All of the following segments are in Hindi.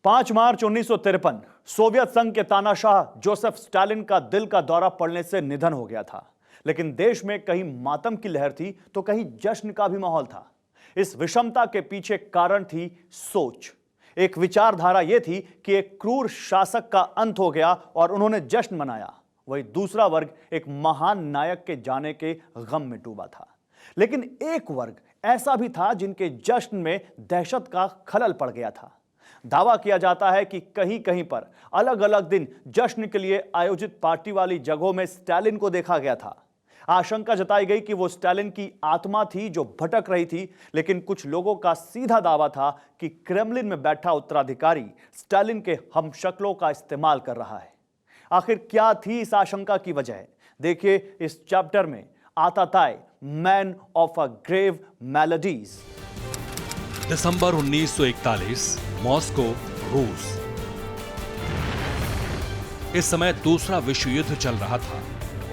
5 मार्च 1953 सोवियत संघ के तानाशाह जोसेफ स्टालिन का दिल का दौरा पड़ने से निधन हो गया था। लेकिन देश में कहीं मातम की लहर थी तो कहीं जश्न का भी माहौल था। इस विषमता के पीछे कारण थी सोच। एक विचारधारा यह थी कि एक क्रूर शासक का अंत हो गया और उन्होंने जश्न मनाया। वही दूसरा वर्ग एक महान नायक के जाने के गम में डूबा था। लेकिन एक वर्ग ऐसा भी था जिनके जश्न में दहशत का खलल पड़ गया था। दावा किया जाता है कि कहीं कहीं पर अलग अलग दिन जश्न के लिए आयोजित पार्टी वाली जगहों में स्टालिन को देखा गया था। आशंका जताई गई कि वो स्टालिन की आत्मा थी जो भटक रही थी, लेकिन कुछ लोगों का सीधा दावा था कि क्रेमलिन में बैठा उत्तराधिकारी स्टालिन के हमशक्लों का इस्तेमाल कर रहा है। आखिर क्या थी इस आशंका की वजह? देखिए इस चैप्टर में आताताय, man of a grave melodies. दिसंबर 1941, मॉस्को, रूस। इस समय दूसरा विश्व युद्ध चल रहा था।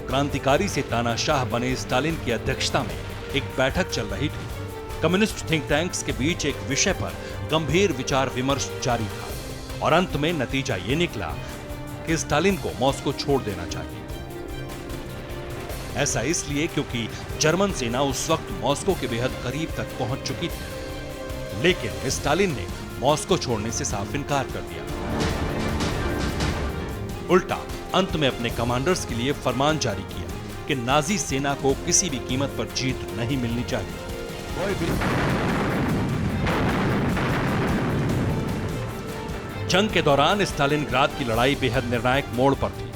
क्रांतिकारी से तानाशाह बने स्टालिन की अध्यक्षता में एक बैठक चल रही थी। कम्युनिस्ट थिंक टैंक्स के बीच एक विषय पर गंभीर विचार विमर्श जारी था और अंत में नतीजा ये निकला कि स्टालिन को मॉस्को छोड़ देना चाहिए। ऐसा इसलिए क्योंकि जर्मन सेना उस वक्त मॉस्को के बेहद करीब तक पहुंच चुकी थी। लेकिन स्टालिन ने मॉस्को छोड़ने से साफ इनकार कर दिया। उल्टा अंत में अपने कमांडर्स के लिए फरमान जारी किया कि नाजी सेना को किसी भी कीमत पर जीत नहीं मिलनी चाहिए। जंग के दौरान स्टालिनग्राद की लड़ाई बेहद निर्णायक मोड़ पर थी।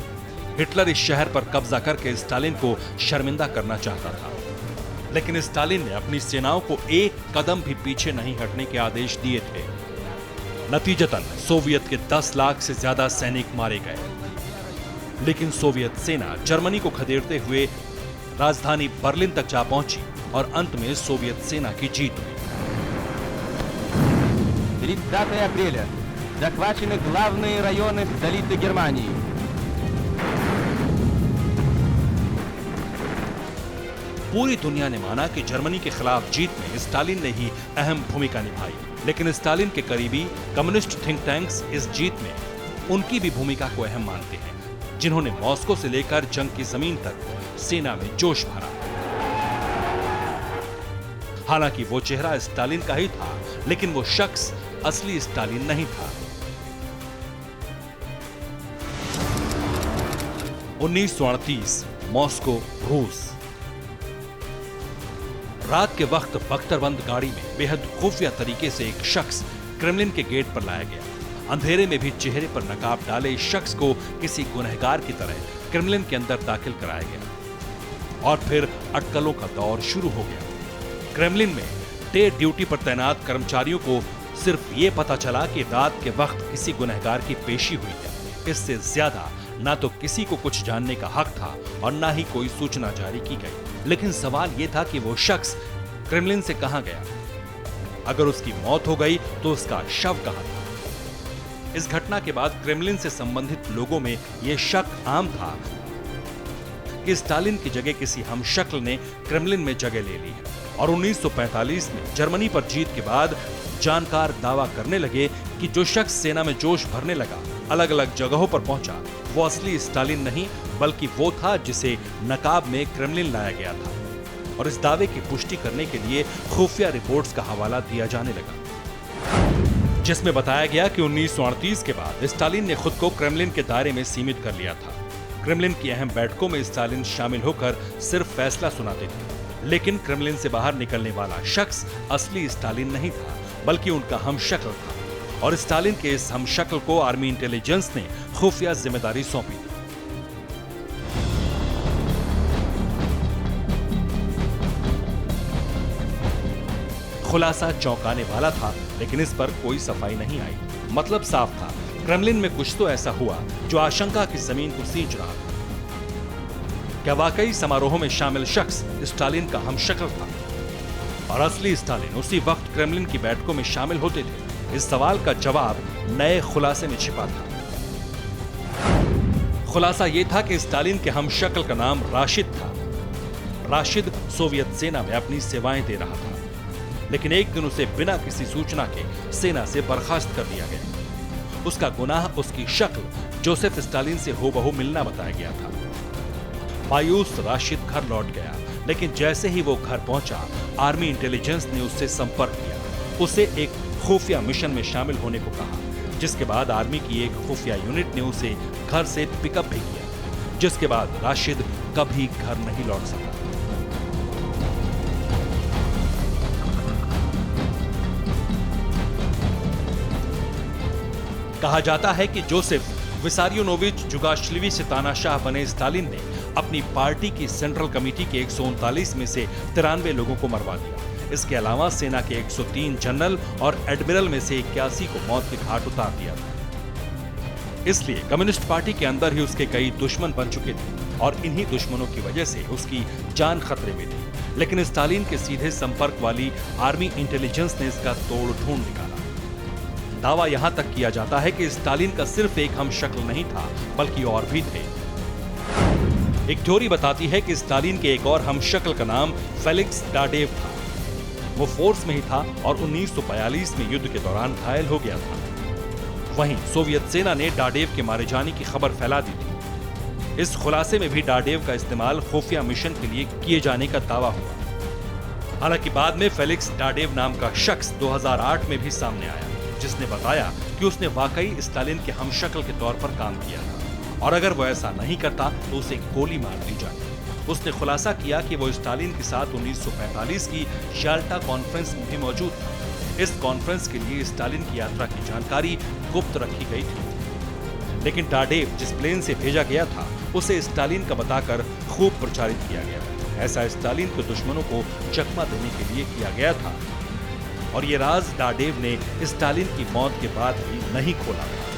हिटलर इस शहर पर कब्जा करके स्टालिन को शर्मिंदा करना चाहता था, लेकिन स्टालिन ने अपनी सेनाओं को एक कदम भी पीछे नहीं हटने के आदेश दिए थे। नतीजतन सोवियत के 10 लाख से ज्यादा सैनिक मारे गए। लेकिन सोवियत सेना जर्मनी को खदेड़ते हुए राजधानी बर्लिन तक जा पहुंची और अंत में सोवियत सेना की जीत हुई। 30 апреля. Захвачены главные районы столицы Германии. पूरी दुनिया ने माना कि जर्मनी के खिलाफ जीत में स्टालिन ने ही अहम भूमिका निभाई, लेकिन स्टालिन के करीबी कम्युनिस्ट थिंक टैंक्स इस जीत में उनकी भी भूमिका को अहम मानते हैं, जिन्होंने मॉस्को से लेकर जंग की जमीन तक सेना में जोश भरा। हालांकि वो चेहरा स्टालिन का ही था, लेकिन वो शख्स असली स्टालिन नहीं था। 1938, मॉस्को, रूस। रात के वक्त बख्तरबंद गाड़ी में बेहद खुफिया तरीके से एक शख्स क्रेमलिन के गेट पर लाया गया। अंधेरे में भी चेहरे पर नकाब डाले इस शख्स को किसी गुनहगार की तरह क्रेमलिन के अंदर दाखिल कराया गया और फिर अटकलों का दौर शुरू हो गया। क्रेमलिन में डे ड्यूटी पर तैनात कर्मचारियों को सिर्फ ये पता चला कि रात के वक्त किसी गुनहगार की पेशी हुई है। इससे ज्यादा ना तो किसी को कुछ जानने का हक था और ना ही कोई सूचना जारी की गई। लेकिन सवाल यह था कि वो शख्स क्रेमलिन से कहां गया? अगर उसकी मौत हो गई तो उसका शव कहां था? इस घटना के बाद क्रेमलिन से संबंधित लोगों में यह शक आम था कि स्टालिन की जगह किसी हमशक्ल ने क्रेमलिन में जगह ले ली है। और 1945 में जर्मनी पर जीत के बाद जानकार दावा करने लगे कि जो शख्स सेना में जोश भरने लगा, अलग अलग जगहों पर पहुंचा, वो असली स्टालिन नहीं बल्कि वो था जिसे नकाब में क्रेमलिन लाया गया था। और इस दावे की पुष्टि करने के लिए खुफिया रिपोर्ट्स का हवाला दिया जाने लगा, जिसमें बताया गया कि 1938 के बाद स्टालिन ने खुद को क्रेमलिन के दायरे में सीमित कर लिया था। क्रेमलिन की अहम बैठकों में स्टालिन शामिल होकर सिर्फ फैसला सुनाते थे, लेकिन क्रेमलिन से बाहर निकलने वाला शख्स असली स्टालिन नहीं था बल्कि उनका हमशक्ल था। और स्टालिन के इस हमशक्ल को आर्मी इंटेलिजेंस ने खुफिया जिम्मेदारी सौंपी थी। खुलासा चौंकाने वाला था, लेकिन इस पर कोई सफाई नहीं आई। मतलब साफ था, क्रेमलिन में कुछ तो ऐसा हुआ जो आशंका की जमीन को सींच रहा था। क्या वाकई समारोह में शामिल शख्स स्टालिन का हमशक्ल था और असली स्टालिन उसी वक्त क्रेमलिन की बैठकों में शामिल होते थे? इस सवाल का जवाब नए खुलासे में छिपा था। खुलासा यह था कि स्टालिन के हमशक्ल का नाम राशिद था। राशिद सोवियत सेना में अपनी सेवाएं दे रहा था, लेकिन एक दिन उसे बिना किसी सूचना के सेना से बर्खास्त कर दिया गया। उसका गुनाह उसकी शक्ल जोसेफ स्टालिन से हूबहू मिलना बताया गया था। मायूस राशिद घर लौट गया, लेकिन जैसे ही वो घर पहुंचा, आर्मी इंटेलिजेंस ने उससे संपर्क किया, उसे एक खुफिया मिशन में शामिल होने को कहा, जिसके बाद आर्मी की एक खुफिया यूनिट ने उसे घर से पिकअप भी किया, जिसके बाद राशिद कभी घर नहीं लौट सका। कहा जाता है कि जोसेफ विसारियोनोविच जुगाश्विली से तानाशाह बने स्टालिन ने अपनी पार्टी की सेंट्रल कमेटी के 139 में से 93 लोगों को मरवा दिया। इसके अलावा सेना के 103 जनरल और एडमिरल में से 81 को मौत के घाट उतार दिया था। इसलिए कम्युनिस्ट पार्टी के अंदर ही उसके कई दुश्मन बन चुके थे और इन्हीं दुश्मनों की वजह से उसकी जान खतरे में थी। लेकिन स्टालिन के सीधे संपर्क वाली आर्मी इंटेलिजेंस ने इसका तोड़ ढूंढ निकाला। दावा यहां तक किया जाता है कि स्टालिन का सिर्फ एक हमशक्ल नहीं था, बल्कि और भी थे। एक थ्योरी बताती है कि स्टालिन के एक और हमशक्ल का नाम फेलिक्स डाडेव था। वो फोर्स में ही था और 1942 में युद्ध के दौरान घायल हो गया था। वहीं सोवियत सेना ने डाडेव के मारे जाने की खबर फैला दी थी। इस खुलासे में भी डाडेव का इस्तेमाल खुफिया मिशन के लिए किए जाने का दावा हुआ। हालांकि बाद में फेलिक्स डाडेव नाम का शख्स 2008 में भी सामने आया, जिसने बताया कि उसने वाकई स्टालिन के हमशक्ल के तौर पर काम किया था और अगर वो ऐसा नहीं करता तो उसे गोली मार दी जाती। उसने खुलासा किया कि वो स्टालिन के साथ 1945 की याल्टा कॉन्फ्रेंस में भी मौजूद था। इस कॉन्फ्रेंस के लिए स्टालिन की यात्रा की जानकारी गुप्त रखी गई थी, लेकिन डाडेव जिस प्लेन से भेजा गया था उसे स्टालिन का बताकर खूब प्रचारित किया गया। ऐसा स्टालिन के दुश्मनों को चकमा देने के लिए किया गया था और ये राज डाडेव ने स्टालिन की मौत के बाद भी नहीं खोला था।